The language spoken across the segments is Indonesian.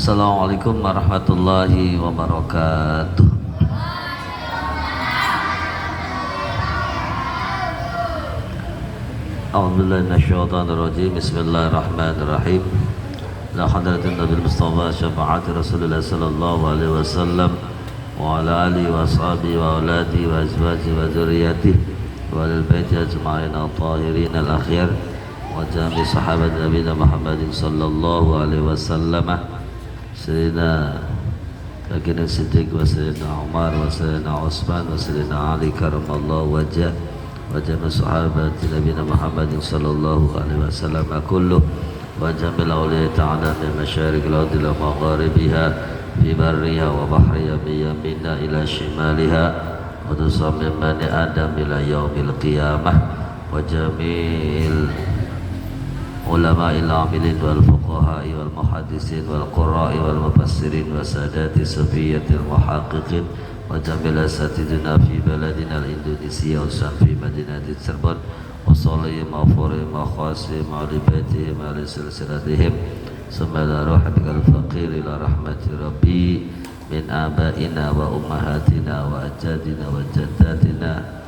Assalamualaikum warahmatullahi wabarakatuh. A'udzubillahi minasyaitonir rajim. Bismillahirrahmanirrahim. La hadratin Nabil Mustafa syafa'ati Rasulullah sallallahu alaihi wasallam wa ala alihi wa ashabihi wa auladihi wa azwajihi wa dzurriyyatihi wa alal baiti ajma'in at-tahirin al-akhyar wa jami' sahabat Nabi Muhammadin sallallahu alaihi wasallam. Sayyidina Baginda Siddiq wa Sayyidina Umar wa Sayyidina Utsman wa Sayyidina Ali karamallahu wajah wa jami' sahabat Nabi Muhammadin sallallahu alaihi wasallam kullu wa jami' awliya ta'ala min masyariqil ardi ila magharibiha fi barriha wa bahriha min yaminha ila shimaliha wa tusammi bani adam ila yaumil qiyamah wa jami'il ulama'il amilin wal fuqaha'i wal muhaddisin wal qurra'i wal mufassirin wa sadati sufiyatil muhaqqiqin wa jamil asatidina fi baladina al-Indonesia wa fi madinati Cirebon wa salihim wa furihim wa khasim wa libatihim wa silsilatihim summa ruhatikal faqir ila rahmati rabbi min abaina wa ummahatina wa ajadina wa jaddatina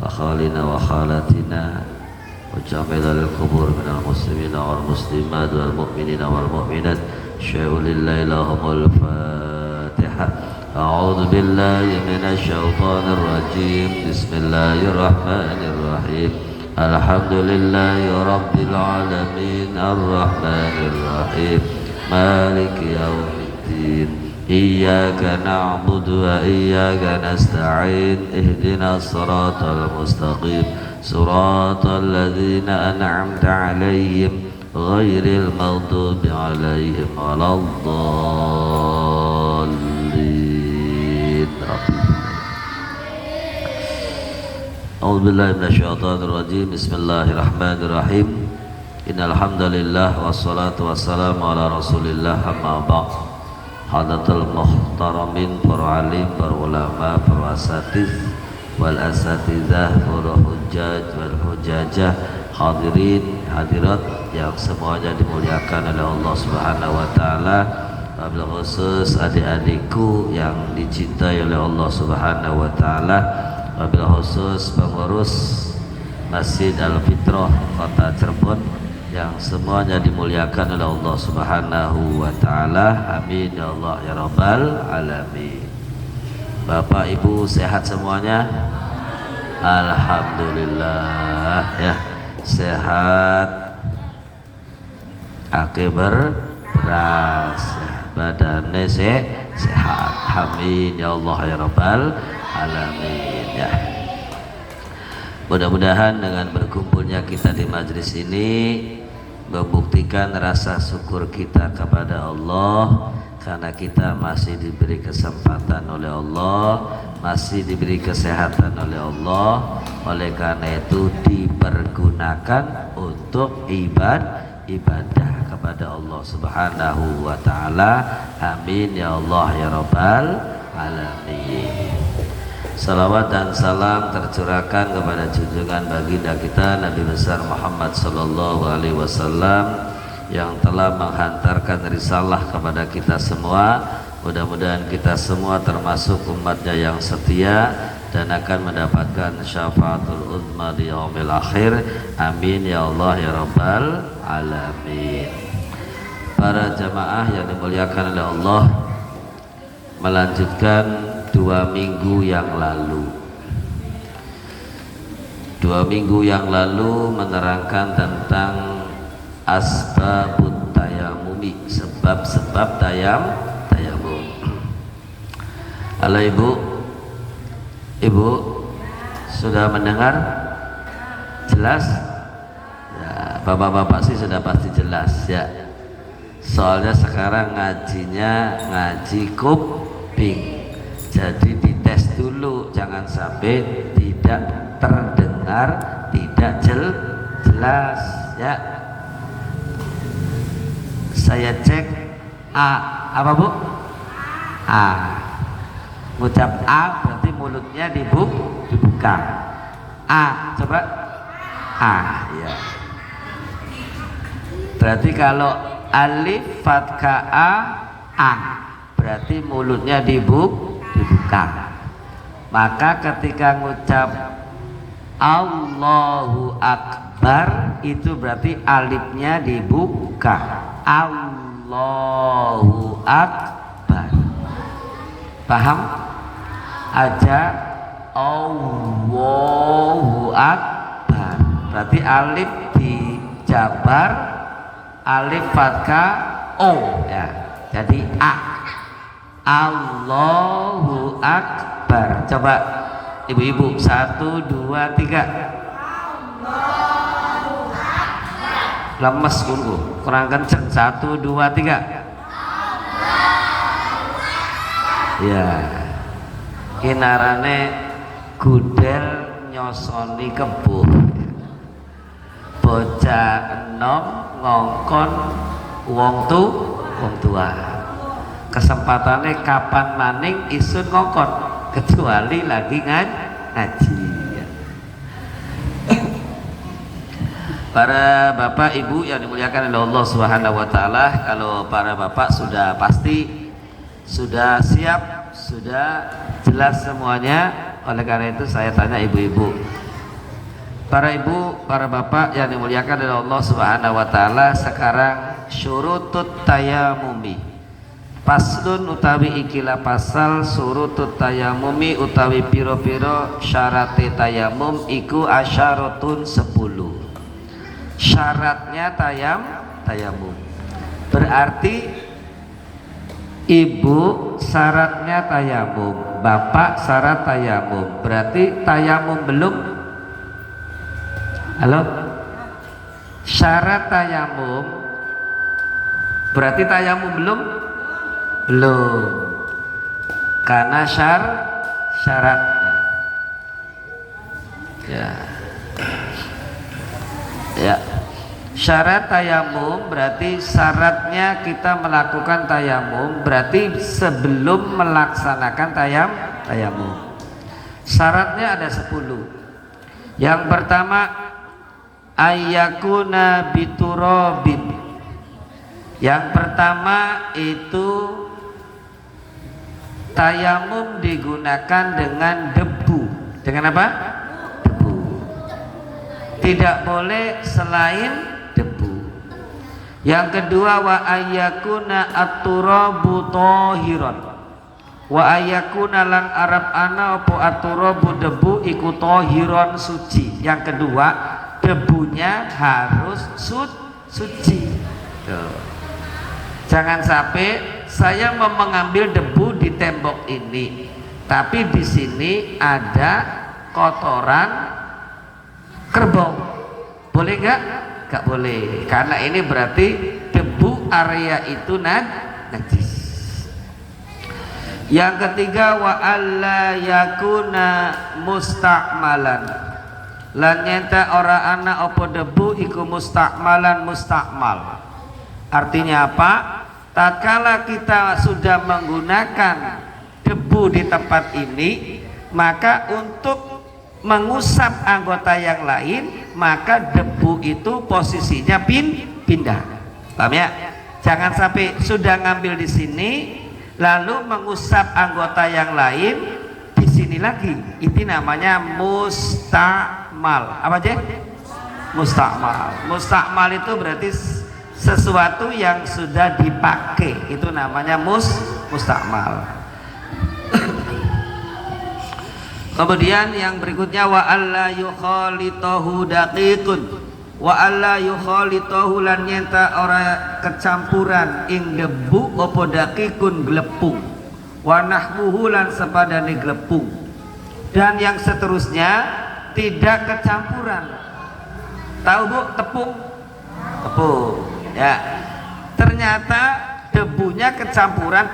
wa khalina wa khalatina وجعل للقبور من المسلمين والمسلمات والمؤمنين والمؤمنات شيء لله لهم الفاتحة. أعوذ بالله من الشيطان الرجيم. بسم الله الرحمن الرحيم. الحمد لله رب العالمين الرحمن الرحيم مالك يوم الدين إياك نعبد وإياك نستعين اهدنا الصراط المستقيم صراط الذين أنعمت عليهم غير المغضوب عليهم ولا الضالين. أعوذ بالله من الشيطان الرجيم. بسم الله الرحمن الرحيم. إن الحمد لله والصلاة والسلام على رسول الله. أما بعد. Hadatul muhtaramin, para alim, para ulama, para asatidz wal asatidzah, para hujjaj wal hujjajah, hadirin hadirat yang semuanya dimuliakan oleh Allah Subhanahu wa taala. Wabil khusus adik-adikku yang dicintai oleh Allah Subhanahu wa taala. Wabil khusus pengurus Masjid Al-Fitrah Kota Cirebon yang semuanya dimuliakan oleh Allah Subhanahu wa taala. Amin ya Allah ya rabbal alamin. Bapak Ibu sehat semuanya? Alhamdulillah ya, sehat. Aki beras, badannya sehat. Amin ya Allah ya rabbal alamin ya. Mudah-mudahan dengan berkumpulnya kita di majelis ini membuktikan rasa syukur kita kepada Allah karena kita masih diberi kesempatan oleh Allah, masih diberi kesehatan oleh Allah. Oleh karena itu dipergunakan untuk ibadah kepada Allah Subhanahu wa taala. Amin ya Allah ya rabbal alamin. Salawat dan salam tercurahkan kepada junjungan baginda kita Nabi besar Muhammad sallallahu alaihi wasallam yang telah menghantarkan risalah kepada kita semua. Mudah-mudahan kita semua termasuk umatnya yang setia dan akan mendapatkan syafaatul uzma di yaumil akhir. Amin ya Allah ya rabbal alamin. Para jamaah yang dimuliakan oleh Allah, melanjutkan 2 minggu yang lalu. 2 minggu yang lalu menerangkan tentang asbabut tayamumi, sebab-sebab tayamum. Halo Ibu, Ibu sudah mendengar? Jelas? Ya, bapak-bapak sih sudah pasti jelas ya. Soalnya sekarang ngajinya ngaji kuping. Jadi dites dulu, jangan jangan sampai tidak terdengar, tidak jelas ya. Saya cek A, apa Bu? A. Ngucap A berarti mulutnya dibuka. A, coba A ya. Berarti kalau alif fathah A berarti mulutnya dibuka. Maka ketika ngucap Allahu Akbar itu berarti alifnya dibuka. Allahu Akbar. Paham? Aja Allahu Akbar. Berarti alif dijabar, alif fathah O ya. Jadi A. Allahu Akbar. Coba ibu-ibu 1, 2, 3. Lemes dulu, kurang kenceng. 1, 2, 3. Ya, kinarane gudel nyosoni kebo. Bocah enom ngongkon wong tua. Kesempatannya kapan maning isun ngongkon, kecuali lagi ngaji. Para bapak ibu yang dimuliakan oleh Allah Subhanahu wa taala, kalau para bapak sudah pasti sudah siap, sudah jelas semuanya. Oleh karena itu saya tanya ibu-ibu. Para ibu, para bapak yang dimuliakan oleh Allah Subhanahu wa taala, sekarang syurutut tayamumi. Paslun utawi ikilah pasal surutut tayamumi utawi piro-piro syarate tayamum iku asyaratun 10. Syaratnya tayamum. Berarti ibu syaratnya tayamum, bapak syarat tayamum. Berarti tayamum belum? Halo? Syarat tayamum berarti tayamum belum? Belum. Karena syaratnya. Ya. Syarat tayamum berarti syaratnya kita melakukan tayamum, berarti sebelum melaksanakan tayamum. Syaratnya ada 10. Yang pertama ayyakuna biturabin. Yang pertama itu tayamum digunakan dengan debu. Dengan apa? Debu. Tidak boleh selain debu. Yang kedua wa ayyakuna at-turabu tahiran. Wa ayyakuna lan arab ana apa at-turabu debu iku tahiran suci. Yang kedua debunya harus suci. Tuh. Jangan sampai saya mau mengambil debu di tembok ini, tapi di sini ada kotoran kerbau. Boleh nggak? Nggak boleh, karena ini berarti debu area itu najis. Yang ketiga wa alla yakuna musta'malan. Lan nyenta ora ana apa debu iku musta'malan mustakmal. Artinya apa? Tatkala kita sudah menggunakan debu di tempat ini, maka untuk mengusap anggota yang lain, maka debu itu posisinya pindah. Paham ya? Jangan sampai sudah ngambil di sini lalu mengusap anggota yang lain di sini lagi. Itu namanya mustakmal. Apa aja? Mustakmal. Mustakmal itu berarti sesuatu yang sudah dipakai, itu namanya mustakmal. Kemudian yang berikutnya wa alla yukhalitahu daqiqun. Wa alla yukhalitahu lan nyenta ora kecampuran ing debu apa daqiqun glepung. Wa nahwuhu lan sepadane glepung. Dan yang seterusnya tidak kecampuran. Tahu Bu tepung? Tepung. Ya, ternyata debunya kecampuran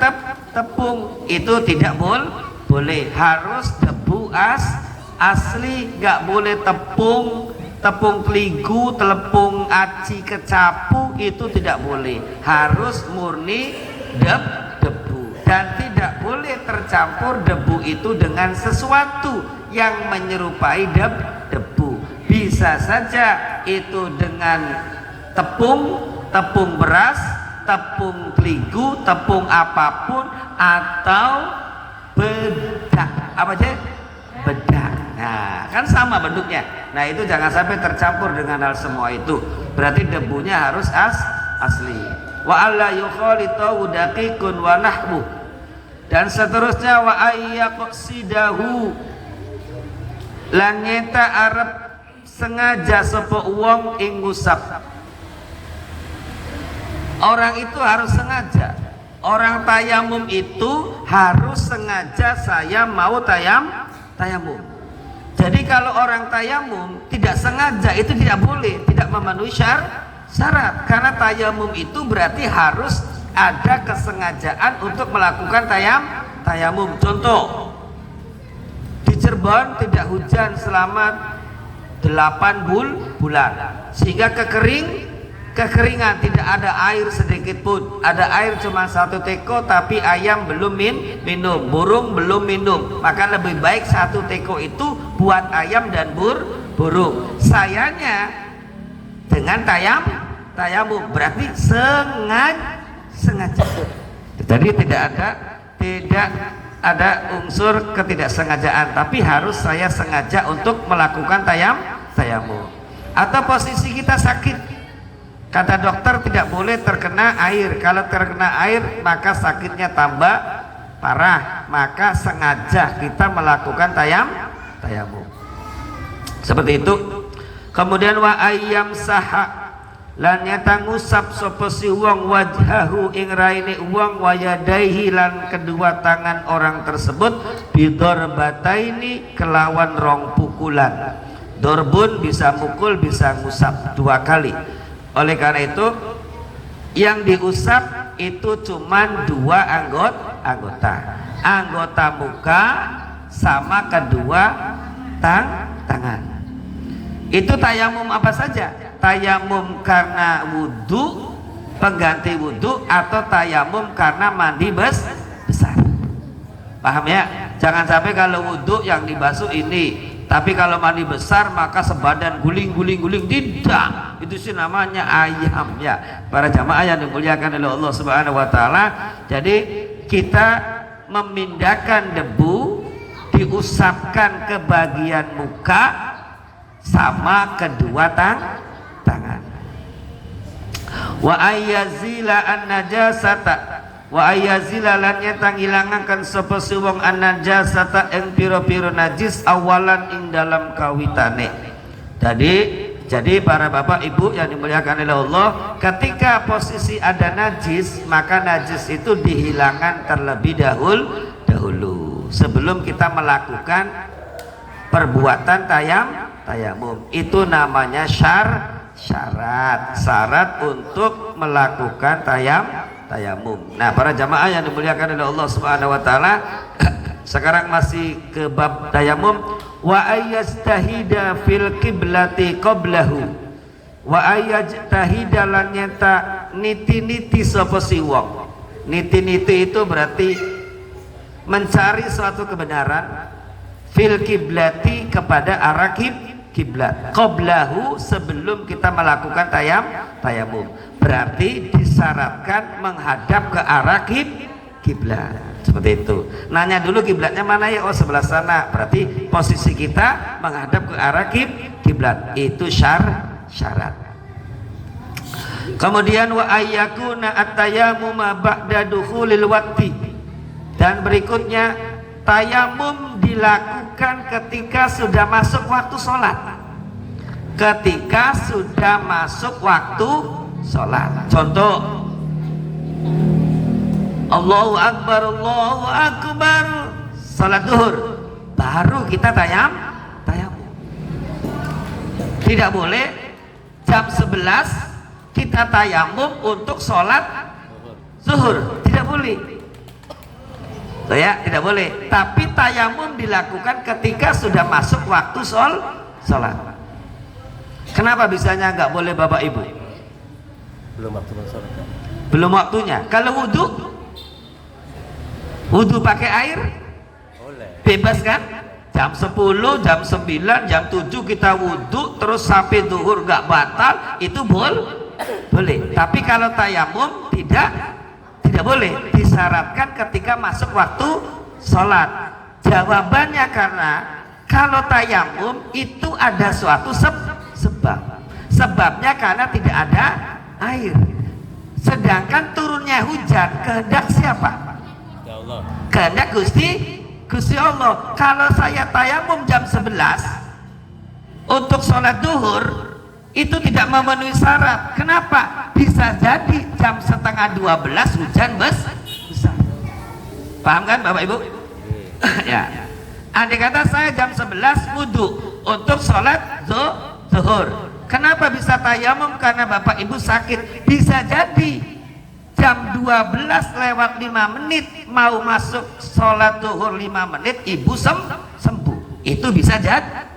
tepung, itu tidak boleh, harus debu asli, nggak boleh tepung terigu, tepung aci kecapu, itu tidak boleh, harus murni debu, dan tidak boleh tercampur debu itu dengan sesuatu yang menyerupai debu. Bisa saja itu dengan tepung beras, tepung terigu, tepung apapun, atau bedak, apa aja? Bedak. Nah, kan sama bentuknya. Nah, itu jangan sampai tercampur dengan hal semua itu. Berarti debunya harus asli. Wa alla yukhalitu daqiqun wa nahwu. Dan seterusnya wa ayyaqsidahu. Lan nyeta arep sengaja sapa wong ing ngusap. Orang itu harus sengaja. Orang tayamum itu harus sengaja, saya mau tayamum. Jadi kalau orang tayamum tidak sengaja, itu tidak boleh, tidak memenuhi syarat. Karena tayamum itu berarti harus ada kesengajaan untuk melakukan tayamum. Contoh, di Cirebon tidak hujan selama 8 bulan, sehingga kekeringan, tidak ada air sedikit pun. Ada air cuma 1 teko, tapi ayam belum minum, burung belum minum. Maka lebih baik 1 teko itu buat ayam dan burung. Sayangnya dengan tayamum berarti sengaja. Jadi tidak ada unsur ketidaksengajaan, tapi harus saya sengaja untuk melakukan tayamum. Atau posisi kita sakit, kata dokter tidak boleh terkena air. Kalau terkena air maka sakitnya tambah parah, maka sengaja kita melakukan tayamum. Seperti itu. Kemudian wa ayyam saha, lan nyata ngusap sapa si wong wajhahu ing raine wong, wa yadaihi lan kedua tangan orang tersebut, bidorbataini kelawan 2 pukulan. Dorbun bisa mukul, bisa ngusap 2 kali. Oleh karena itu yang diusap itu cuma 2 anggota muka sama kedua tangan. Itu tayamum apa saja? Tayamum karena wudhu, pengganti wudhu, atau tayamum karena mandi besar. Paham ya? Jangan sampai kalau wudhu yang dibasuh ini, tapi kalau mandi besar maka sebadan guling. Tidak, itu sih namanya ayam ya, para jamaah yang dimuliakan oleh Allah Subhanahu wa taala. Jadi kita memindahkan debu, diusapkan ke bagian muka sama kedua tangan. Wa ayyazila an-najasata, wa ayyazila lan nyetang ilangaken sapa wong an-najasata ing pira-pira najis awalan ing dalam kawitane. Jadi para bapak ibu yang dimuliakan oleh Allah, ketika posisi ada najis, maka najis itu dihilangkan terlebih dahulu sebelum kita melakukan perbuatan tayamum. Itu namanya syarat untuk melakukan tayamum. Nah, para jamaah yang dimuliakan oleh Allah Subhanahu wa taala, sekarang masih ke bab tayamum. Wa ayyastahida fil qiblati qablahu, wa ayyastahida lan nyata niti sapa si wong. Niti itu berarti mencari suatu kebenaran, fil qiblati kepada arah kiblat, qablahu sebelum kita melakukan tayamum. Berarti disyaratkan menghadap ke arah kiblat. Seperti itu. Nanya dulu kiblatnya mana ya? Oh, sebelah sana. Berarti posisi kita menghadap ke arah kiblat. Itu syarat. Kemudian wa ayyakuna at-tayammum ba'da dukhulil waqti. Dan berikutnya tayamum dilakukan ketika sudah masuk waktu sholat. Ketika sudah masuk waktu sholat. Contoh, Allahu Akbar, salat duhur, baru kita tayamum. Tidak boleh jam 11 kita tayamum untuk sholat zuhur, tidak boleh. Ya, tidak boleh. Tapi tayamum dilakukan ketika sudah masuk waktu sholat. Kenapa bisanya nggak boleh Bapak Ibu? Belum waktu sholat. Belum waktunya. Kalau wudhu pakai air Boleh. bebas kan? Jam 10, jam 9, jam 7 kita wudhu terus sampai zuhur nggak batal, itu boleh. Tapi kalau tayamum tidak boleh, disyaratkan ketika masuk waktu sholat. Jawabannya karena kalau tayamum itu ada suatu sebabnya karena tidak ada air. Sedangkan turunnya hujan kehendak siapa? Ya Allah. Kehendak Gusti Allah. Kalau saya tayamum jam 11 untuk sholat duhur, itu tidak memenuhi syarat. Kenapa? Bisa jadi jam setengah 12 hujan besar. Paham kan Bapak Ibu? Ya. Andai kata saya jam 11 wudhu untuk sholat zuhur, kenapa bisa tayamum? Karena Bapak Ibu sakit. Bisa jadi jam 12 lewat 5 menit mau masuk sholat zuhur 5 menit ibu sembuh. Itu bisa jadi.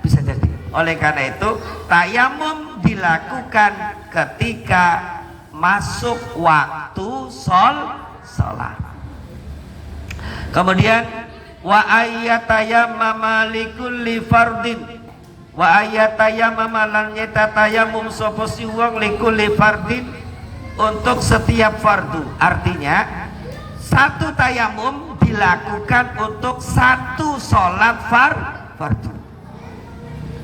Oleh karena itu tayamum dilakukan ketika masuk waktu sholat. Kemudian wa ayyatayammama likulli fardin, wa ayyatayammama lan nyatayamum sapa si wong likulli fardin untuk setiap fardu. Artinya satu tayamum dilakukan untuk satu sholat fardu.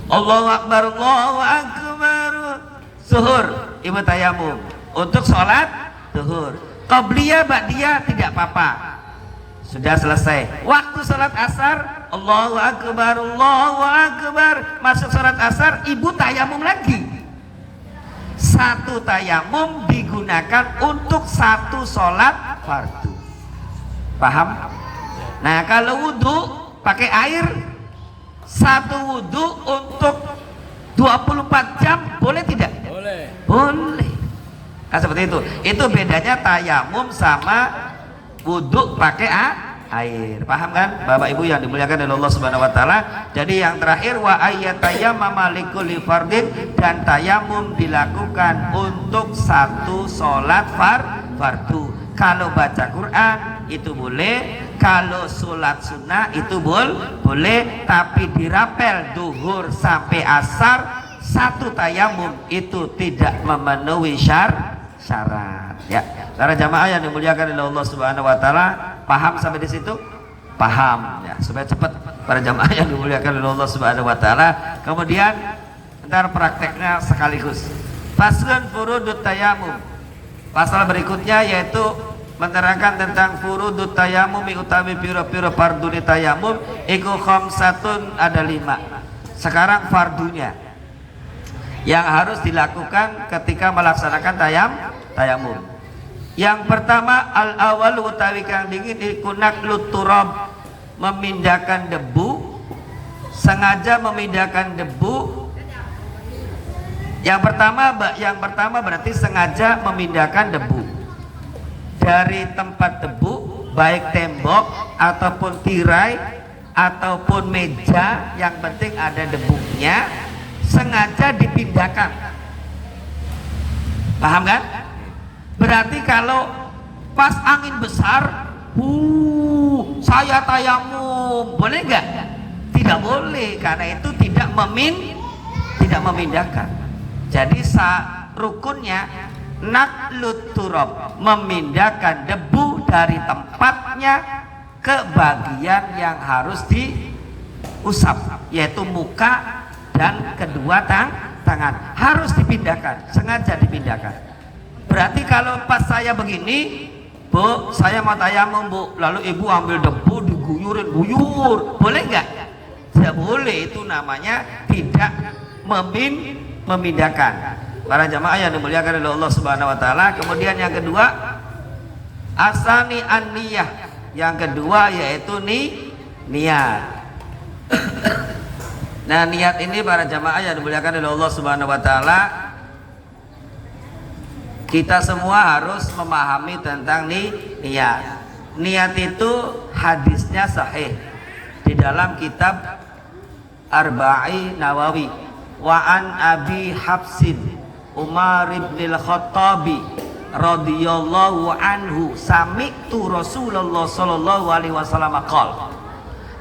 Allahu Akbar, Allahu Akbar. Zuhur ibu tayamum untuk sholat zuhur. Qabliyah ba'diyah tidak apa-apa, sudah selesai. Waktu sholat asar, Allahu Akbar, Allahu Akbar. Masuk sholat asar ibu tayamum lagi. Satu tayamum digunakan untuk satu sholat fardu. Paham? Nah kalau wudhu pakai air, satu wudhu untuk 24 jam boleh tidak? Boleh. Kan seperti itu. Itu bedanya tayamum sama wudhu pakai air. Paham kan Bapak Ibu yang dimuliakan oleh Allah Subhanahu wa taala? Jadi yang terakhir wa ayyatayammama likulli fardin, dan tayamum dilakukan untuk satu sholat fardu. Kalau baca Quran itu boleh, kalau sholat sunnah itu boleh, tapi dirapel duhur sampai asar satu tayamum itu tidak memenuhi syarat. Ya, para jamaah yang dimuliakan oleh Allah Subhanahu wa taala, paham sampai di situ? Paham ya, supaya cepat para jamaah yang dimuliakan oleh Allah Subhanahu wa taala. Kemudian ntar prakteknya sekaligus. Faslun furudut tayamum. Pasal berikutnya yaitu menerangkan tentang furudut tayamum, utawi piro-piro fardune tayamum iku khamsatun, ada 5. Sekarang fardunya yang harus dilakukan ketika melaksanakan tayamum. Yang pertama al-awal utawi kang dingin iku naqlut turab, memindahkan debu, sengaja memindahkan debu. Yang pertama berarti sengaja memindahkan debu dari tempat debu, baik tembok ataupun tirai ataupun meja, yang penting ada debunya, sengaja dipindahkan. Paham kan? Berarti kalau pas angin besar, saya tayamum, boleh nggak? Tidak boleh, karena itu tidak memindahkan. Jadi rukunnya naqlut turab, memindahkan debu dari tempatnya ke bagian yang harus diusap, yaitu muka dan kedua tangan harus dipindahkan, sengaja dipindahkan. Berarti kalau pas saya begini, Bu, saya mau tayamum Bu, lalu ibu ambil debu diguyurin, boleh nggak? Tidak boleh, itu namanya tidak memindahkan. Para jamaah yang dimuliakan oleh Allah Subhanahu wa taala. Kemudian yang kedua asani an-niyah, yang kedua yaitu niat. Nah, niat ini para jamaah yang dimuliakan oleh Allah Subhanahu wa taala, kita semua harus memahami tentang niat. niat itu hadisnya sahih di dalam kitab Arba'i Nawawi. Wa an Abi Hafsin Umar ibn al-Khattabi radhiyallahu anhu sami'tu Rasulullah sallallahu alaihi wasallam qol.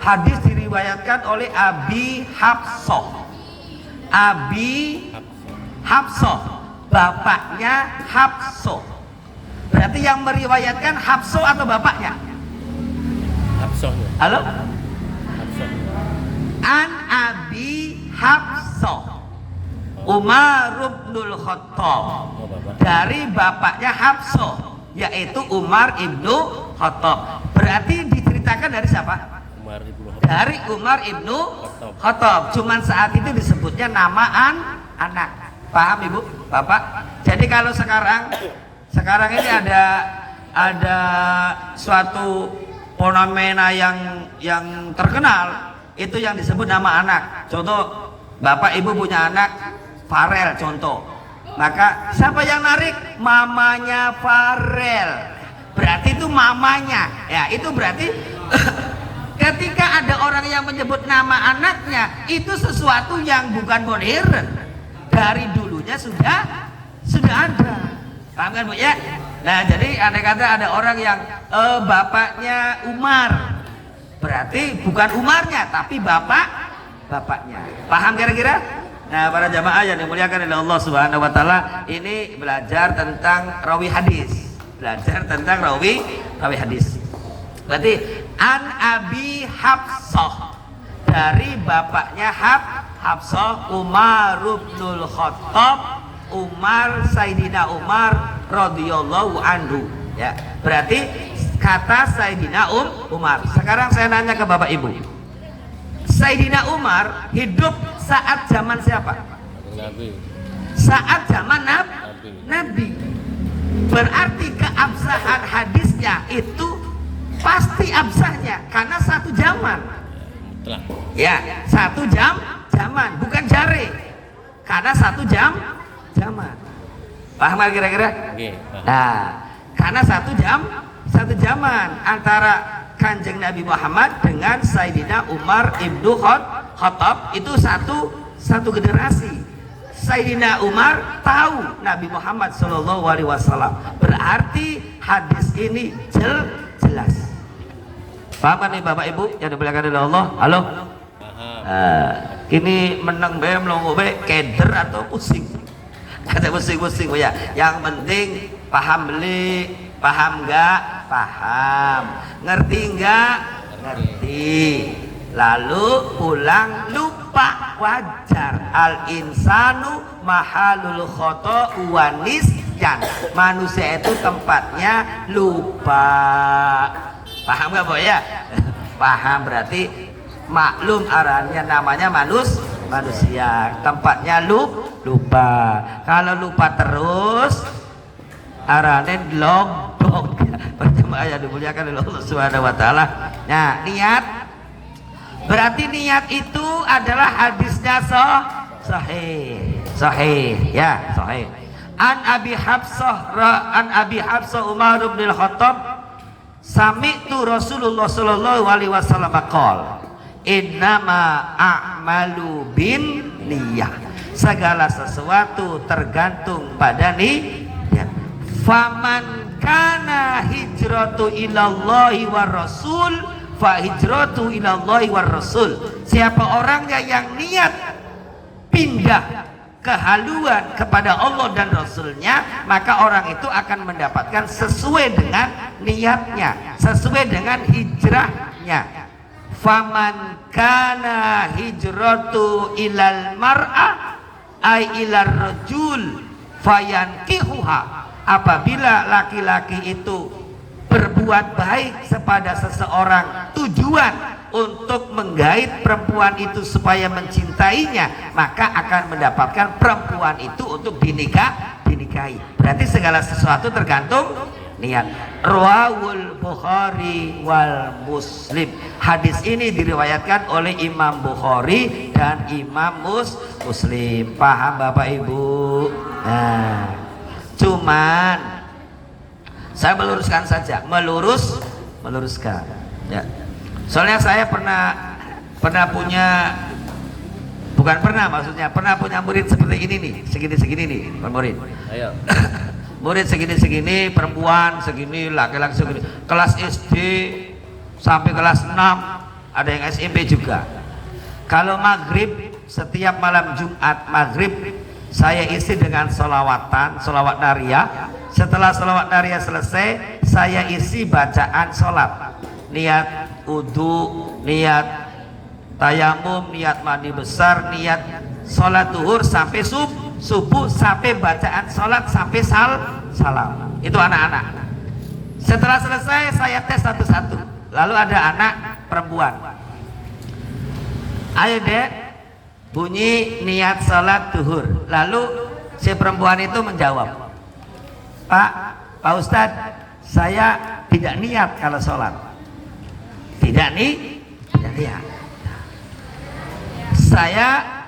Hadis diriwayatkan oleh Abi Hafsah. Abi Hafsah, bapaknya Hafsah. Berarti yang meriwayatkan Hafsah atau bapaknya? Hafsahnya. Halo? Hafsah. An Abi Hafsah Umar ibn al-Khattab, Oh, bapak. dari bapaknya Hafsah yaitu Umar ibnu Khattab. Berarti diceritakan dari siapa? Umar ibnu Khattab. Dari Umar ibnu Khattab. Cuman saat itu disebutnya nama anak. Paham ibu, bapak? Jadi kalau sekarang ini ada suatu fenomena yang terkenal, itu yang disebut nama anak. Contoh, bapak ibu punya anak Farel contoh. Maka siapa yang narik? Mamanya Farel. Berarti itu mamanya. Ya, itu berarti ketika ada orang yang menyebut nama anaknya, itu sesuatu yang bukan modern. Dari dulunya sudah ada. Paham kan Bu ya? Nah, jadi andai kata ada orang yang bapaknya Umar, berarti bukan Umarnya tapi bapaknya. Paham kira-kira? Nah, para jamaah yang dimuliakan oleh Allah Subhanahu wa taala, ini belajar tentang rawi hadis. Belajar tentang rawi hadis. Berarti an Abi Hafsah, dari bapaknya Hafsah Umar bin Khattab, Sayyidina Umar radhiyallahu anhu. Ya, berarti kata Sayyidina Umar. Sekarang saya nanya ke Bapak Ibu. Sayyidina Umar hidup saat zaman siapa? Nabi. Saat zaman Nabi. Berarti keabsahan hadisnya itu pasti absahnya karena satu zaman. Mutlak. Ya, satu zaman, bukan jari. Karena satu zaman. Paham gak kira-kira? Oke, paham. Nah, karena satu zaman antara Kanjeng Nabi Muhammad dengan Sayyidina Umar ibnu Khattab itu satu generasi. Sayyidina Umar tahu Nabi Muhammad Shallallahu Alaihi Wasallam. Berarti hadis ini jelas. Paham nih Bapak Ibu yang dimuliakan oleh Allah? Halo? Paham. Kini menang be melongo be keder atau pusing? Kata pusing-pusing ya. Yang penting paham beli, paham enggak? Paham. Ngerti enggak? Ngerti. Lalu pulang lupa, wajar. Al insanu mahalul khoto wanisyan. Manusia itu tempatnya lupa. Paham enggak Bu ya? Paham, berarti maklum arahnya, namanya manusia, tempatnya lupa. Kalau lupa terus arahnya lombok. Perjamaah yang dimuliakan oleh Allah Subhanahu wa taala. Nah, niat berarti niat itu adalah hadisnya sahih ya, sahih. An Abi Hafsah Umar bin Khattab sami'tu Rasulullah sallallahu alaihi wasallam qol innama a'malu bin niyah. Segala sesuatu tergantung pada niat. Faman kana hijratu ilallahi war rasul fa hijratu ilallahi war rasul. Siapa orangnya yang niat pindah kehaluan kepada Allah dan Rasulnya, maka orang itu akan mendapatkan sesuai dengan niatnya, sesuai dengan hijrahnya. Faman kana hijratu ilal mar'ah ay ilar rajul fayankihuha. Apabila laki-laki itu berbuat baik kepada seseorang, tujuan untuk menggait perempuan itu supaya mencintainya, maka akan mendapatkan perempuan itu untuk dinikahi. Berarti segala sesuatu tergantung niat. Rawahul Bukhari wal Muslim. Hadis ini diriwayatkan oleh Imam Bukhari dan Imam Muslim. Paham Bapak Ibu? Nah, cuman saya meluruskan saja, meluruskan. Ya. Soalnya saya pernah punya, bukan pernah maksudnya, pernah punya murid seperti ini nih, segini nih, murid. Ayo. Murid segini perempuan segini, laki-laki segini, kelas SD sampai kelas 6, ada yang SMP juga. Kalau maghrib, setiap malam Jumat maghrib saya isi dengan sholawat nariyah. Setelah sholawat nariyah selesai, saya isi bacaan sholat, niat wudu, niat tayamum, niat mandi besar, niat sholat duhur sampai subuh, sampai bacaan sholat sampai salam. Itu anak-anak. Setelah selesai saya tes satu-satu. Lalu ada anak perempuan, ayo dek, bunyi niat sholat duhur. Lalu si perempuan itu menjawab, Pak Ustadz, saya tidak niat kalau sholat. Tidak niat. Saya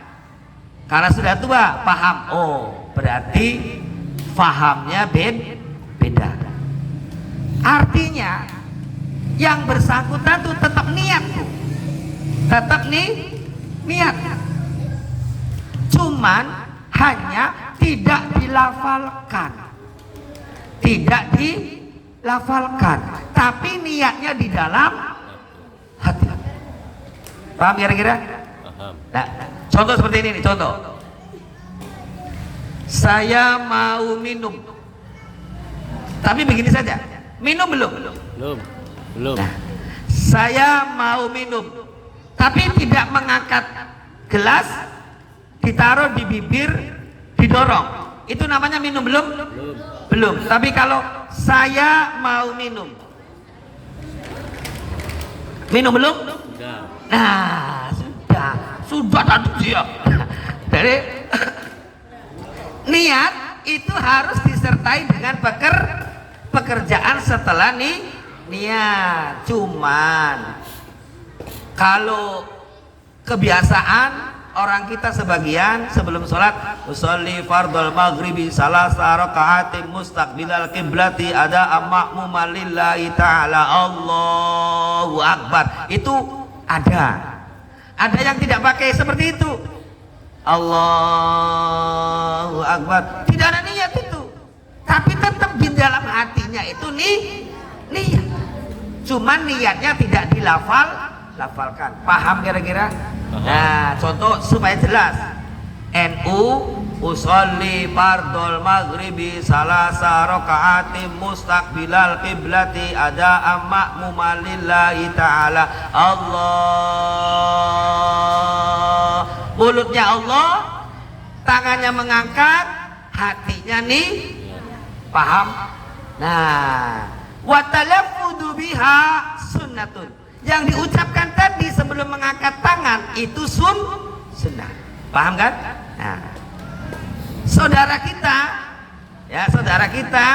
karena sudah tua paham. Oh, berarti fahamnya beda. Artinya yang bersangkutan tuh tetap niat tuh. Tetap niat. Cuman hanya tidak dilafalkan. Tapi niatnya di dalam hati. Paham kira-kira? Nah, contoh seperti ini nih, contoh. Saya mau minum. Tapi begini saja. Minum belum? Belum. Nah, saya mau minum, tapi tidak mengangkat gelas, ditaruh di bibir, didorong. Itu namanya minum belum? Belum. Tapi kalau saya mau minum belum? Nah, sudah tadi dia. Jadi niat itu harus disertai dengan pekerjaan setelah niat. Cuman kalau kebiasaan orang kita sebagian sebelum sholat, usolli fardhol maghribi salasa raka'atin mustaqbilal qiblati ada ma'muman lillahi ta'ala, Allahu Akbar. Itu ada yang tidak pakai seperti itu, Allahu Akbar, tidak ada niat itu, tapi tetap di dalam hatinya itu niat. Cuman niatnya tidak dilafalkan. Paham kira-kira? Nah, contoh supaya jelas. NU usolli fardhol maghribi salasa raka'atin mustaqbilal qiblati ada ma'muman lillahi ta'ala, Allah. Mulutnya Allah, tangannya mengangkat, hatinya paham. Nah, wa talaffudu biha sunnatun. Yang diucapkan tadi sebelum mengangkat tangan itu sunnah. Paham kan? Nah, saudara kita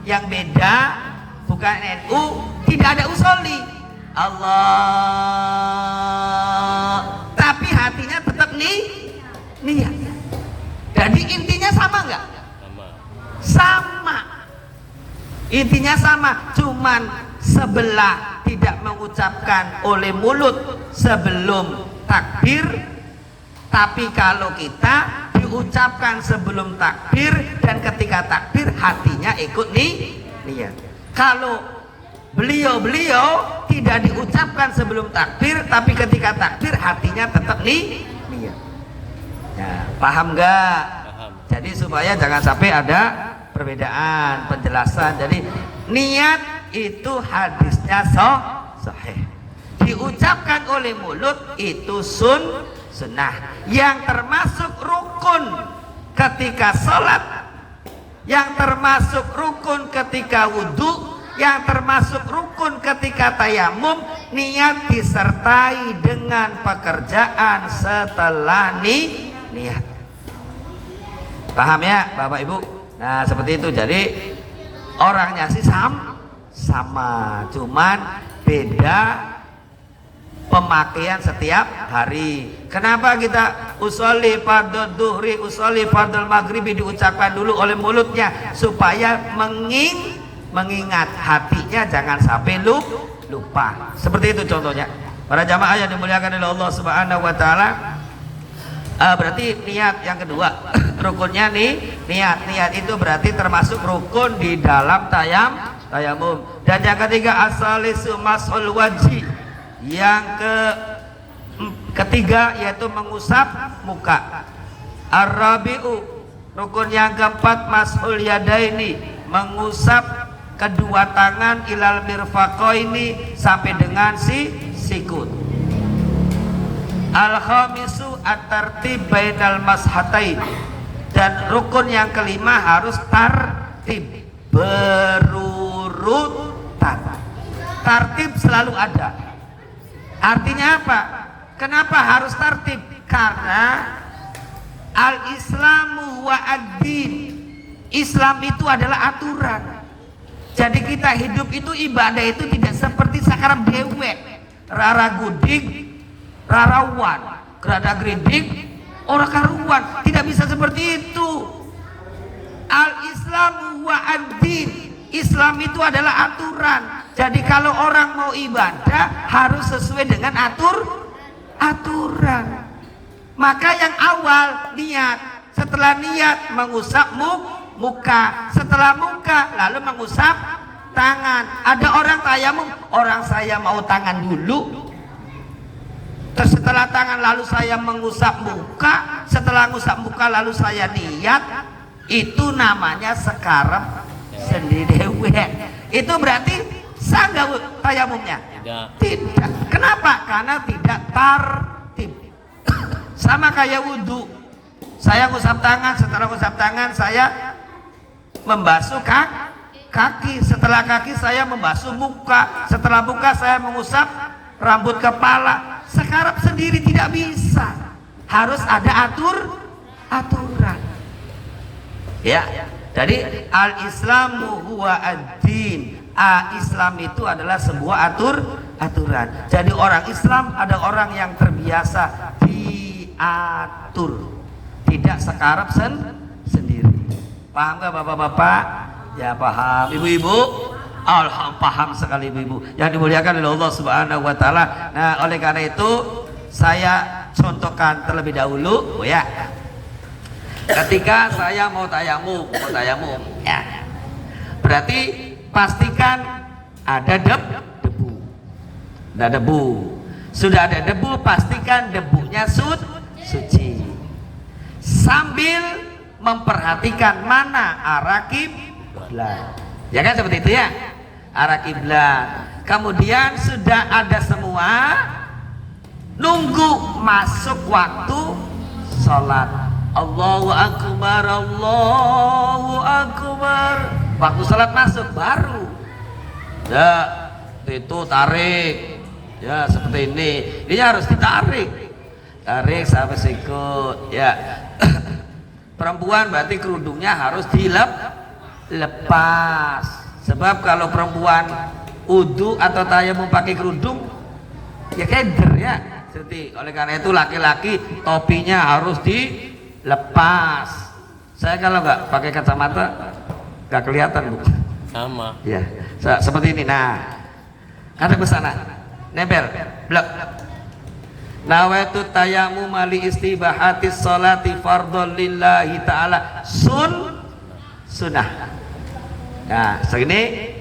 yang beda, bukan NU, tidak ada usolli Allah, tapi hatinya tetap niat. Jadi intinya sama nggak? Sama. Intinya sama, cuman sebelah tidak mengucapkan oleh mulut sebelum takbir, tapi kalau kita diucapkan sebelum takbir dan ketika takbir hatinya ikut niat. Kalau beliau tidak diucapkan sebelum takbir, tapi ketika takbir hatinya tetap niat. Ya, paham nggak? Jadi supaya jangan sampai ada perbedaan penjelasan. Jadi niat itu hadisnya sahih, diucapkan oleh mulut itu sunnah, yang termasuk rukun ketika sholat, yang termasuk rukun ketika wudhu, yang termasuk rukun ketika tayamum. Niat disertai dengan pekerjaan setelah niat. Paham ya Bapak Ibu? Nah seperti itu. Jadi orangnya sih sama, cuman beda pemakaian setiap hari. Kenapa kita usolli fardhu duhri, usolli fardhul maghribi diucapkan dulu oleh mulutnya supaya mengingat, hatinya jangan sampai lupa. Seperti itu contohnya. Para jamaah yang dimuliakan oleh Allah Subhanahu wa taala. Berarti niat yang kedua. Rukunnya nih niat itu berarti termasuk rukun di dalam tayamum. Dan yang ketiga asalisu masul wajhi. Yang ketiga yaitu mengusap muka. Ar-rabi'u, rukun yang keempat masul yadaini, mengusap kedua tangan ilal mirfaqaini sampai dengan sikut. Al-khamisu at-tartib bainal mashatain, dan rukun yang kelima harus tartib, berurutan. Tartib selalu ada. Artinya apa? Kenapa harus tartib? Karena al-islamu wa ad-din, Islam itu adalah aturan. Jadi kita hidup itu ibadah itu tidak seperti sakarep dewek, rara gudik, rarawan, gerada geridik, orang karuan. Tidak bisa seperti itu. Al-islamu wa ad-din, Islam itu adalah aturan. Jadi kalau orang mau ibadah harus sesuai dengan aturan. Maka yang awal niat, setelah niat mengusap muka, setelah muka lalu mengusap tangan. Ada orang tayamum, orang saya mau tangan dulu, terus setelah tangan lalu saya mengusap muka, setelah mengusap muka lalu saya niat. Itu namanya sekarang sendiri. Itu berarti sah nggak tayamumnya? Tidak. Kenapa? Karena tidak tartib. Sama kayak wudhu, saya ngusap tangan, setelah ngusap tangan saya membasuh kaki, setelah kaki saya membasuh muka, setelah muka saya mengusap rambut kepala. Sekarang sendiri tidak bisa, harus ada aturan. Ya, jadi al-islamu huwa ad-din. Islam itu adalah sebuah aturan. Jadi orang Islam ada orang yang terbiasa diatur, tidak sekarang sendiri. Paham gak bapak-bapak? Ya paham. Ibu-ibu? Alhamdulillah paham sekali ibu-ibu yang dimuliakan oleh Allah Subhanahu wa taala. Nah, oleh karena itu saya contohkan terlebih dahulu, ya. Ketika saya mau tayamum, ya. Berarti pastikan ada debu. Ada debu. Sudah ada debu, pastikan debunya suci. Sambil memperhatikan mana arah kiblat. Ya kan seperti itu ya? Arah kiblat. Kemudian sudah ada semua, nunggu masuk waktu sholat. Allahu akbar, Allahu akbar. Waktu sholat masuk baru. Ya, itu tarik. Ya, seperti ini. Ini harus ditarik. Tarik sampai sikut. Ya. Perempuan berarti kerudungnya harus dilepas. Sebab kalau perempuan wudu atau tayamum pakai kerudung, ya keder ya. Seperti oleh karena itu laki-laki topinya harus dilepas. Saya kalau nggak pakai kacamata nggak kelihatan bu. Sama. Ya, seperti ini. Nah, ada ke sana, nempel, blok. Nawaitu tayamum li istibahatis sholati fardhon lillahi ta'ala sunnah. Nah, segini.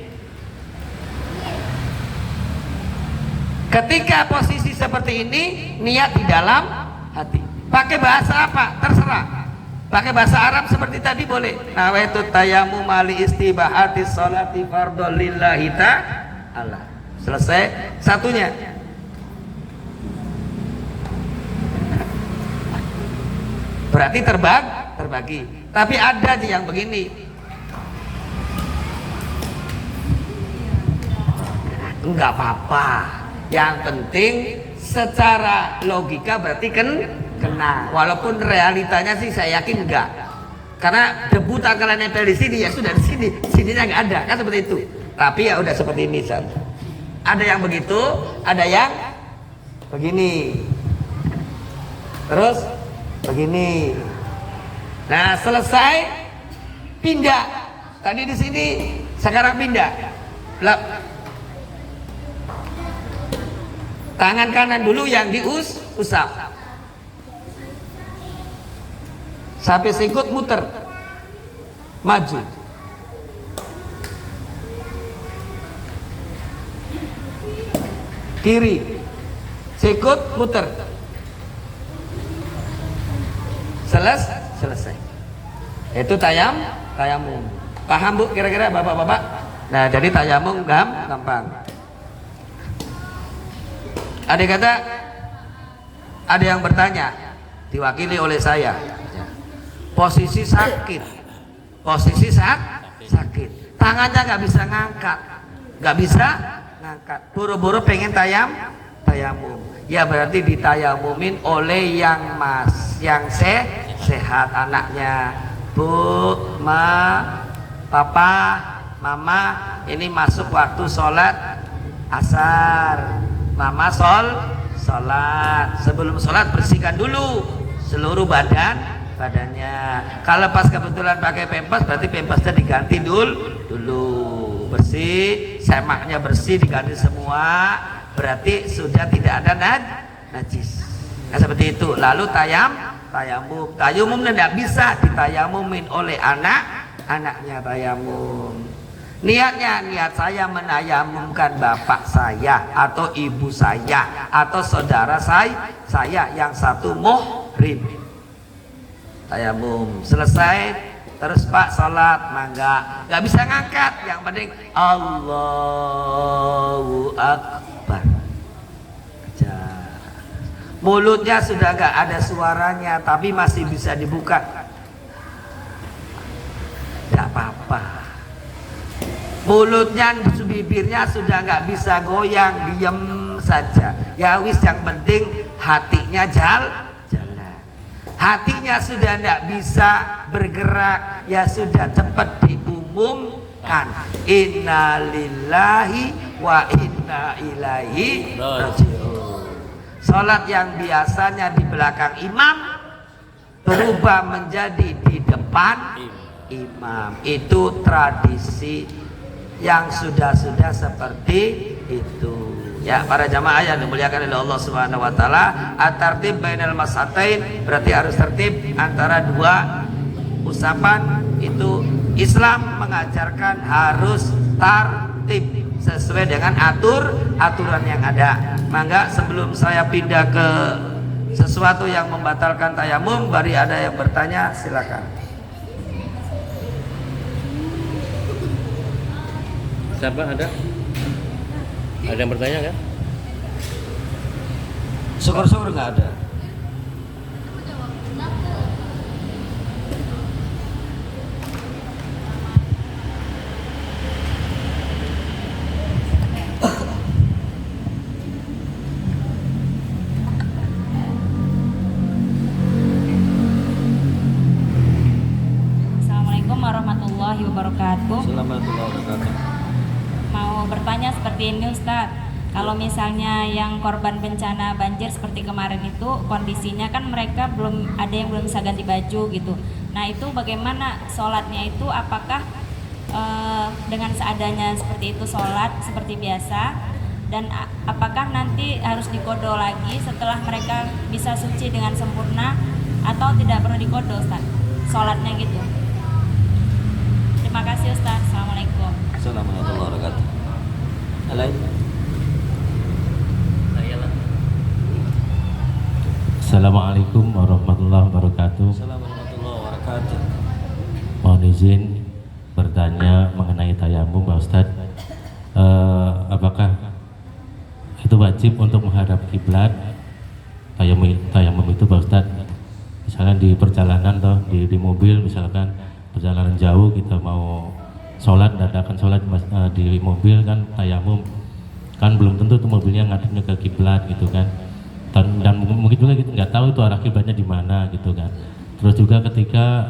Ketika posisi seperti ini, niat di dalam hati. Pakai bahasa apa? Terserah. Pakai bahasa Arab seperti tadi boleh. Nawaitu tayamum li istibahatis sholati fardhon lillahi ta'ala. Selesai satunya. Berarti terbagi. Tapi ada aja yang begini. Enggak apa-apa. Yang penting secara logika berarti kena. Walaupun realitanya sih saya yakin enggak. Karena debu takalan nempel di sini ya sudah di sini. Sininya enggak ada. Kan seperti itu. Tapi ya udah seperti ini. Ada yang begitu, ada yang begini. Terus begini. Nah, selesai pindah. Tadi di sini Sekarang pindah. Tangan kanan dulu yang diusap. Sampai sikut muter. Maju. Kiri. Sikut muter. Selesai. Itu tayamum. Paham Bu kira-kira Bapak-bapak? Nah, jadi tayamum gampang. Ada yang bertanya, diwakili oleh saya. Posisi sakit. Tangannya nggak bisa ngangkat. Buru-buru pengen tayamum. Ya berarti ditayamumin oleh yang sehat anaknya. Bu, papa, mama, ini masuk waktu sholat asar. Mama sholat. Sebelum sholat bersihkan dulu seluruh badannya. Kalau pas kebetulan pakai pempes, berarti pempesnya diganti dulu. Bersih, semaknya bersih, diganti semua. Berarti sudah tidak ada najis. Nah, seperti itu. Lalu tayamum. Tayamum tidak bisa ditayamumin oleh anaknya tayamum. Niat saya menayamumkan bapak saya atau ibu saya atau saudara saya yang satu muhrim. Tayamum selesai, terus Pak sholat, mangga, nggak bisa ngangkat. Yang penting Allahu Akbar. Mulutnya sudah nggak ada suaranya, tapi masih bisa dibuka. Tidak apa-apa. Mulutnya, bibirnya sudah nggak bisa goyang, diem saja. Ya wis, yang penting hatinya jalan. Hatinya sudah tidak bisa bergerak, ya sudah cepat diumumkan. Innalillahi wa inna ilaihi raji'un. Sholat yang biasanya di belakang imam berubah menjadi di depan imam. Itu tradisi yang sudah seperti itu. Ya, para jamaah yang dimuliakan oleh Allah Subhanahu wa taala, at-tartib bainal mas'atain berarti harus tertib antara dua usapan. Itu Islam mengajarkan harus tartib sesuai dengan aturan yang ada. Maka sebelum saya pindah ke sesuatu yang membatalkan tayamum, bari ada yang bertanya, silakan. Siapa ada? Ada yang bertanya kan? Syukur-syukur nggak ada. Assalamualaikum warahmatullahi wabarakatuh. Assalamualaikum warahmatullahi wabarakatuh. Mau bertanya seperti ini Ustadz, kalau misalnya yang korban bencana banjir seperti kemarin itu kondisinya kan mereka belum ada yang belum bisa ganti baju gitu. Nah itu bagaimana sholatnya itu, apakah dengan seadanya seperti itu sholat seperti biasa, dan apakah nanti harus dikodo lagi setelah mereka bisa suci dengan sempurna atau tidak perlu dikodo Ustadz sholatnya gitu. Terima kasih Ustadz. Assalamualaikum. Assalamualaikum warahmatullahi wabarakatuh. Lain. Assalamualaikum warahmatullahi wabarakatuh. Assalamualaikum warahmatullahi wabarakatuh. Mohon izin bertanya mengenai tayamum Pak Ustadz. Apakah itu wajib untuk menghadap kiblat? Tayamum itu Pak Ustadz, misalkan di perjalanan atau di mobil, misalkan perjalanan jauh kita mau sholat, dadakan sholat di mobil kan tayamum, kan belum tentu tuh mobilnya ngadepnya ke kiblat gitu kan, dan mungkin juga kita nggak tahu itu arah kiblatnya di mana gitu kan. Terus juga ketika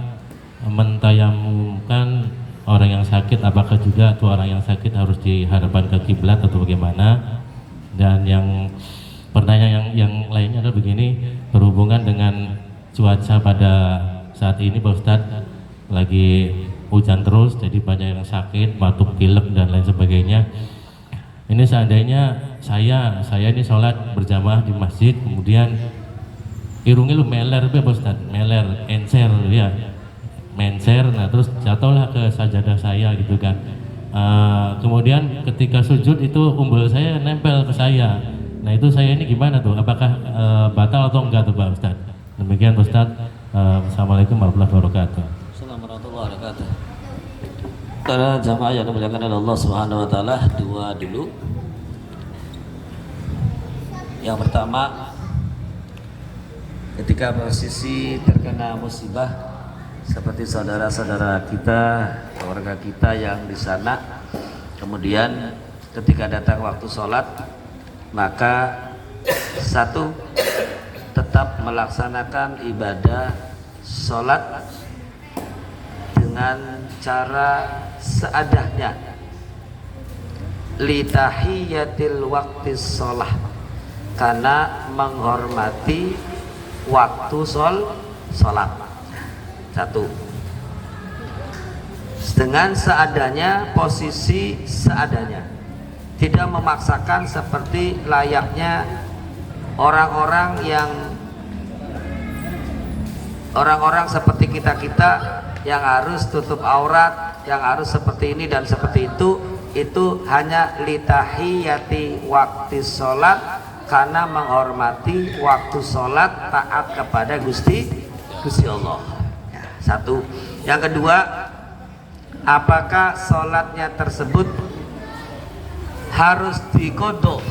mentayamumkan orang yang sakit, apakah juga tuh orang yang sakit harus dihadapkan ke kiblat atau bagaimana? Dan yang pertanyaan yang lainnya adalah begini, berhubungan dengan cuaca pada saat ini Pak Ustadz, lagi hujan terus, jadi banyak yang sakit, batuk pilek dan lain sebagainya. Ini seandainya saya ini sholat berjamaah di masjid, kemudian irungnya lu meler be Ustaz, meler, encer ya, mencer, nah terus jatuhlah ke sajadah saya gitu kan. Kemudian ketika sujud itu umbul saya nempel ke saya. Nah itu saya ini gimana tuh? Apakah batal atau enggak tuh Pak Ustaz? Demikian Ustaz. Assalamualaikum warahmatullahi wabarakatuh. Assalamualaikum warahmatullahi wabarakatuh. Para jamaah yang dimuliakan oleh Allah Subhanahu wa taala, dua dulu. Yang pertama, ketika posisi terkena musibah seperti saudara-saudara kita, keluarga kita yang di sana, kemudian ketika datang waktu sholat, maka satu, tetap melaksanakan ibadah sholat dengan cara seadanya, litahiyatil waktu sholat, karena menghormati waktu sholat. Satu, dengan seadanya, posisi seadanya, tidak memaksakan seperti layaknya orang-orang seperti kita yang harus tutup aurat, yang harus seperti ini dan seperti itu hanya litahiyati waktu sholat, karena menghormati waktu sholat, taat kepada Gusti Allah. Ya, satu. Yang kedua, apakah sholatnya tersebut harus diqodho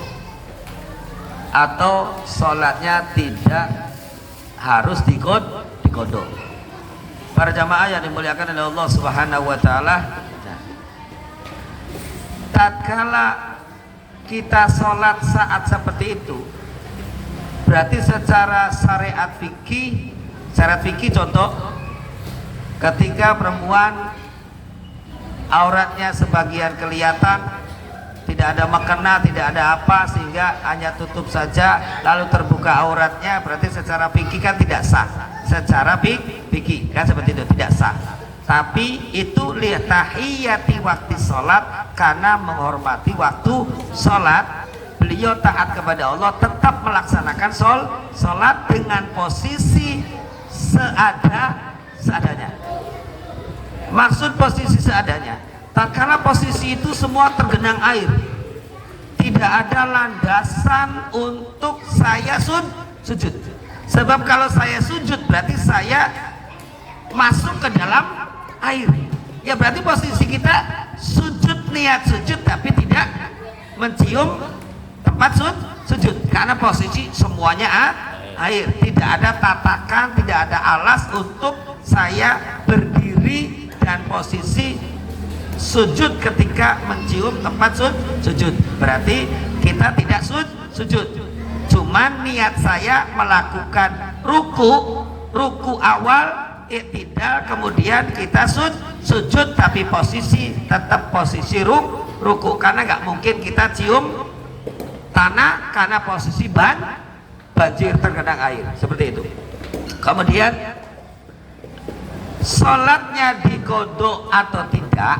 atau sholatnya tidak harus diqodho? Para jamaah yang dimuliakan oleh Allah Subhanahu wa taala, tatkala kita sholat saat seperti itu, berarti secara syariat fikih contoh, ketika perempuan auratnya sebagian kelihatan, tidak ada mekena, tidak ada apa, sehingga hanya tutup saja lalu terbuka auratnya, berarti secara fikih kan tidak sah. Secara fikih kan seperti itu, tidak sah. Tapi itu litahiyati waktu sholat, karena menghormati waktu sholat, beliau taat kepada Allah, tetap melaksanakan sholat dengan posisi seadanya. Maksud posisi seadanya, tak kala posisi itu semua tergenang air, tidak ada landasan untuk saya sujud. Sebab kalau saya sujud berarti saya masuk ke dalam air, ya berarti posisi kita sujud, niat sujud, tapi tidak mencium tempat sujud, karena posisi semuanya air, tidak ada tatakan, tidak ada alas untuk saya berdiri dan posisi sujud ketika mencium tempat sujud. Berarti kita tidak sujud, cuman niat saya melakukan ruku awal, iktidal, kemudian kita sujud, tapi posisi tetap posisi ruku, karena nggak mungkin kita cium tanah karena posisi banjir tergenang air, seperti itu. Kemudian sholatnya diqodho atau tidak,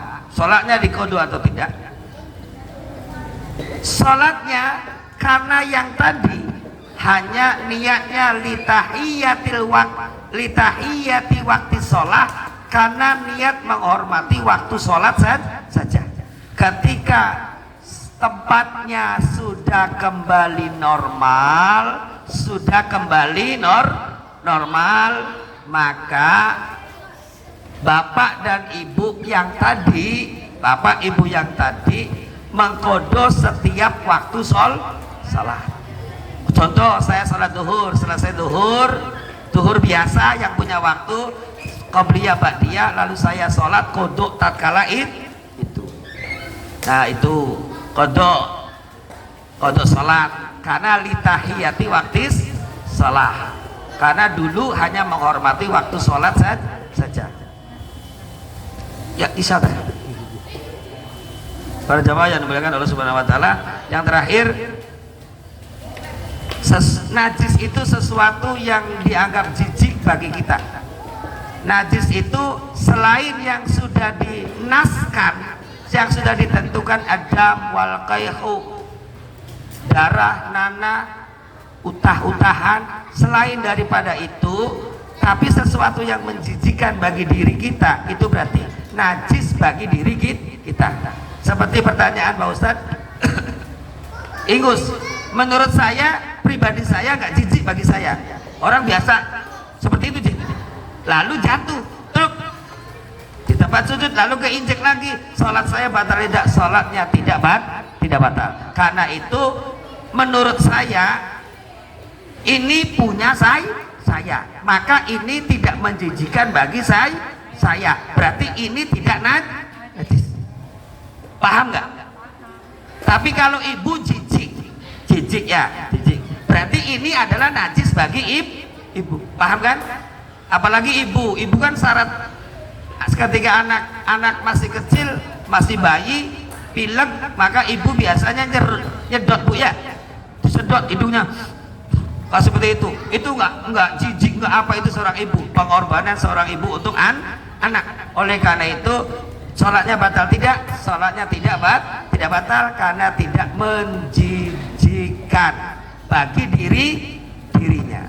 sholatnya karena yang tadi hanya niatnya litahiyati waktu sholat, karena niat menghormati waktu sholat saja. Ketika tempatnya sudah kembali normal, maka bapak ibu yang tadi mengqodho setiap waktu sholat. Contoh, saya sholat duhur, selesai duhur biasa yang punya waktu qobliyah ba'diyah, lalu saya sholat qodho tatkala itu. Nah itu qodho sholat, karena litahiyati waktu sholat, karena dulu hanya menghormati waktu sholat saja. Ya, isyarat. Para jamaah yang dimuliakan Allah Subhanahu wa taala, yang terakhir, najis itu sesuatu yang dianggap jijik bagi kita. Najis itu selain yang sudah dinaskan, yang sudah ditentukan adam wal qayhu, darah, nanah, utah-utahan, selain daripada itu, tapi sesuatu yang menjijikan bagi diri kita, itu berarti najis bagi diri kita. Seperti pertanyaan Pak Ustadz, Ingus, menurut saya, pribadi saya nggak jijik bagi saya. Orang biasa seperti itu, lalu jatuh, truk di tempat sujud, lalu keinjek lagi, sholat saya batal tidak? Sholatnya tidak batal. Karena itu menurut saya ini punya saya, maka ini tidak menjijikan bagi saya. Berarti ini tidak najis. Paham nggak? Tapi kalau ibu jijik ya, berarti ini adalah najis bagi ibu. Paham kan? Apalagi ibu kan syarat ketika anak masih kecil, masih bayi, pilek, maka ibu biasanya nyedot Bu ya, disedot hidungnya. Kalau seperti itu enggak jijik, enggak apa, itu seorang ibu, pengorbanan seorang ibu untuk anak. Oleh karena itu sholatnya batal tidak? Sholatnya tidak batal karena tidak menjijikan bagi dirinya.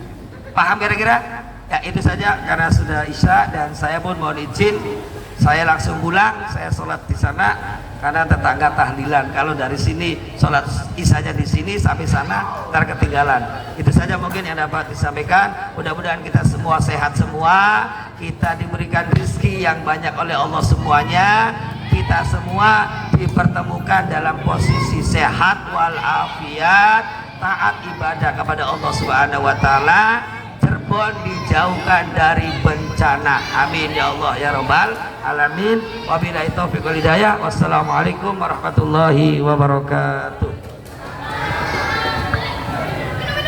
Paham kira-kira? Ya itu saja, karena sudah isya dan saya pun mohon izin, saya langsung pulang, saya sholat di sana karena tetangga tahlilan. Kalau dari sini sholat isyanya di sini sampai sana ntar ketinggalan. Itu saja mungkin yang dapat disampaikan. Mudah-mudahan kita semua sehat semua, kita diberikan rezeki yang banyak oleh Allah semuanya, kita semua dipertemukan dalam posisi sehat walafiat, taat ibadah kepada Allah Subhanahu wa taala. Cirebon dijauhkan dari bencana, amin ya Allah ya rabbal alamin. Wabillahi taufiq wal hidayah. Wassalamualaikum warahmatullahi wabarakatuh.